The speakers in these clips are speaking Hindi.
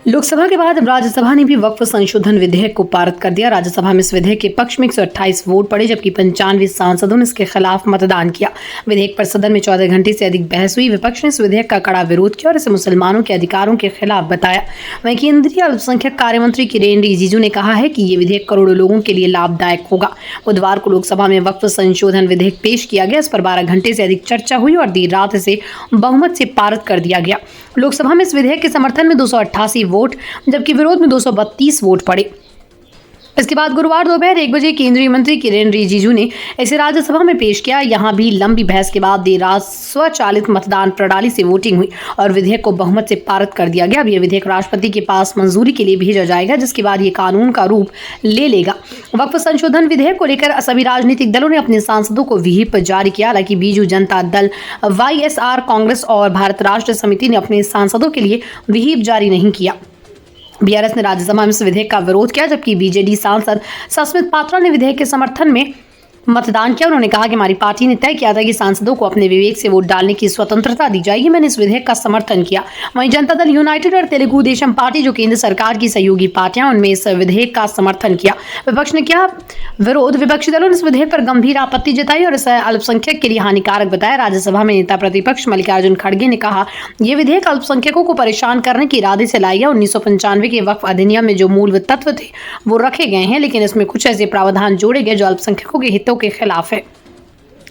लोकसभा के बाद अब राज्यसभा ने भी वक्फ संशोधन विधेयक को पारित कर दिया। राज्यसभा में इस विधेयक के पक्ष में 128 वोट पड़े, जबकि 95 सांसदों ने इसके खिलाफ मतदान किया। विधेयक पर सदन में 14 घंटे से अधिक बहस हुई। विपक्ष ने इस विधेयक का कड़ा विरोध किया और इसे मुसलमानों के अधिकारों के खिलाफ बताया। वहीं केंद्रीय अल्पसंख्यक कार्य मंत्री किरेन रिजिजू ने कहा है कि ये विधेयक करोड़ों लोगों के लिए लाभदायक होगा। बुधवार को लोकसभा में वक्फ संशोधन विधेयक पेश किया गया। इस पर 12 घंटे से अधिक चर्चा हुई और देर रात इसे बहुमत से पारित कर दिया गया। लोकसभा में इस विधेयक के समर्थन में 288 वोट, जबकि विरोध में 232 वोट पड़े। इसके बाद गुरुवार दोपहर 1 बजे केंद्रीय मंत्री किरेन रिजिजू ने इसे राज्यसभा में पेश किया। यहां भी लंबी बहस के बाद देर रात स्वचालित मतदान प्रणाली से वोटिंग हुई और विधेयक को बहुमत से पारित कर दिया गया। अब यह विधेयक राष्ट्रपति के पास मंजूरी के लिए भेजा जाएगा, जिसके बाद ये कानून का रूप ले लेगा। वक्फ संशोधन विधेयक को लेकर सभी राजनीतिक दलों ने अपने सांसदों को व्हिप जारी किया। हालांकि बीजू जनता दल, YSR, कांग्रेस और भारत राष्ट्र समिति ने अपने सांसदों के लिए व्हिप जारी नहीं किया। BRS ने राज्यसभा में इस विधेयक का विरोध किया, जबकि BJD सांसद सस्मित पात्रा ने विधेयक के समर्थन में मतदान किया। उन्होंने कहा कि हमारी पार्टी ने तय किया था कि सांसदों को अपने विवेक से वोट डालने की स्वतंत्रता दी जाएगी। मैंने इस विधेयक का समर्थन किया। वहीं जनता दल यूनाइटेड और तेलुगु देशम पार्टी, जो केंद्र सरकार की सहयोगी पार्टियां, उनमें इस विधेयक का समर्थन किया। विपक्ष ने किया विरोध। विपक्षी दलों ने इस विधेयक पर गंभीर आपत्ति जताई और इसे अल्पसंख्यक के लिए हानिकारक बताया। राज्यसभा में नेता प्रतिपक्ष मल्लिकार्जुन खड़गे ने कहा, यह विधेयक अल्पसंख्यकों को परेशान करने के इरादे से लाया गया। 1995 के वक्फ अधिनियम में जो मूल तत्व थे वो रखे गए हैं, लेकिन इसमें कुछ ऐसे प्रावधान जोड़े गए जो अल्पसंख्यकों के हितों के खिलाफ है।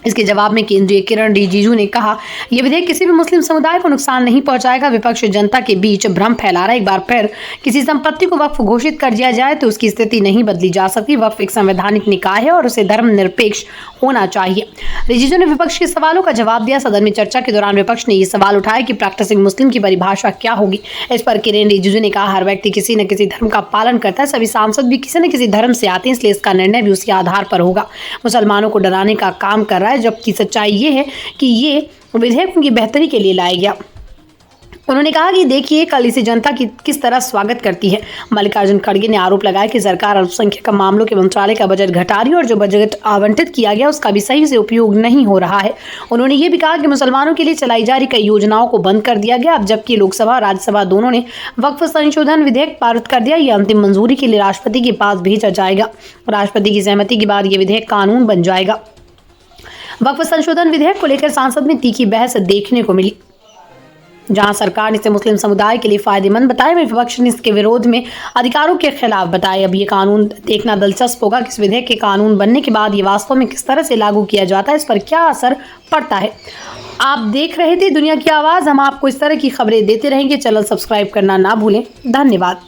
इसके जवाब में केंद्रीय किरेन रिजिजू ने कहा, यह विधेयक किसी भी मुस्लिम समुदाय को नुकसान नहीं पहुंचाएगा। विपक्ष जनता के बीच भ्रम फैला रहा है। एक बार फिर किसी संपत्ति को वक्फ घोषित कर दिया जाए तो उसकी स्थिति नहीं बदली जा सकती। वक्फ एक संवैधानिक निकाय है और उसे धर्मनिरपेक्ष होना चाहिए। रिजिजू ने विपक्ष के सवालों का जवाब दिया। सदन में चर्चा के दौरान विपक्ष ने यह सवाल उठाया कि प्रैक्टिसिंग मुस्लिम की परिभाषा क्या होगी। इस पर किरेन रिजिजू ने कहा, हर व्यक्ति किसी न किसी धर्म का पालन करता है। सभी सांसद भी किसी न किसी धर्म से आते हैं, इसलिए इसका निर्णय भी उसी आधार पर होगा। मुसलमानों को डराने का काम कर रहा है, जबकि सच्चाई ये है कि ये विधेयक उनकी बेहतरी के लिए लाया गया। उन्होंने कहा कि देखिए कल इसे जनता की किस तरह स्वागत करती है। मल्लिकार्जुन खड़गे ने आरोप लगाया कि सरकार अल्पसंख्यक मामलों के मंत्रालय का बजट घटा रही है और जो बजट आवंटित किया गया उसका भी सही से उपयोग नहीं हो रहा है। उन्होंने ये भी कहा कि मुसलमानों के लिए चलाई जा रही कई योजनाओं को बंद कर दिया गया। अब जबकि लोकसभा और राज्यसभा दोनों ने वक्फ संशोधन विधेयक पारित कर दिया, ये अंतिम मंजूरी के लिए राष्ट्रपति के पास भेजा जाएगा। राष्ट्रपति की सहमति के बाद ये विधेयक कानून बन जाएगा। वक्फ संशोधन विधेयक को लेकर संसद में तीखी बहस देखने को मिली। जहां सरकार ने इसे मुस्लिम समुदाय के लिए फायदेमंद बताया, वहीं विपक्ष ने इसके विरोध में अधिकारों के खिलाफ बताया। अब ये कानून देखना दिलचस्प होगा कि इस विधेयक के कानून बनने के बाद ये वास्तव में किस तरह से लागू किया जाता है, इस पर क्या असर पड़ता है। आप देख रहे थे दुनिया की आवाज़। हम आपको इस तरह की खबरें देते रहेंगे। चैनल सब्सक्राइब करना ना भूलें। धन्यवाद।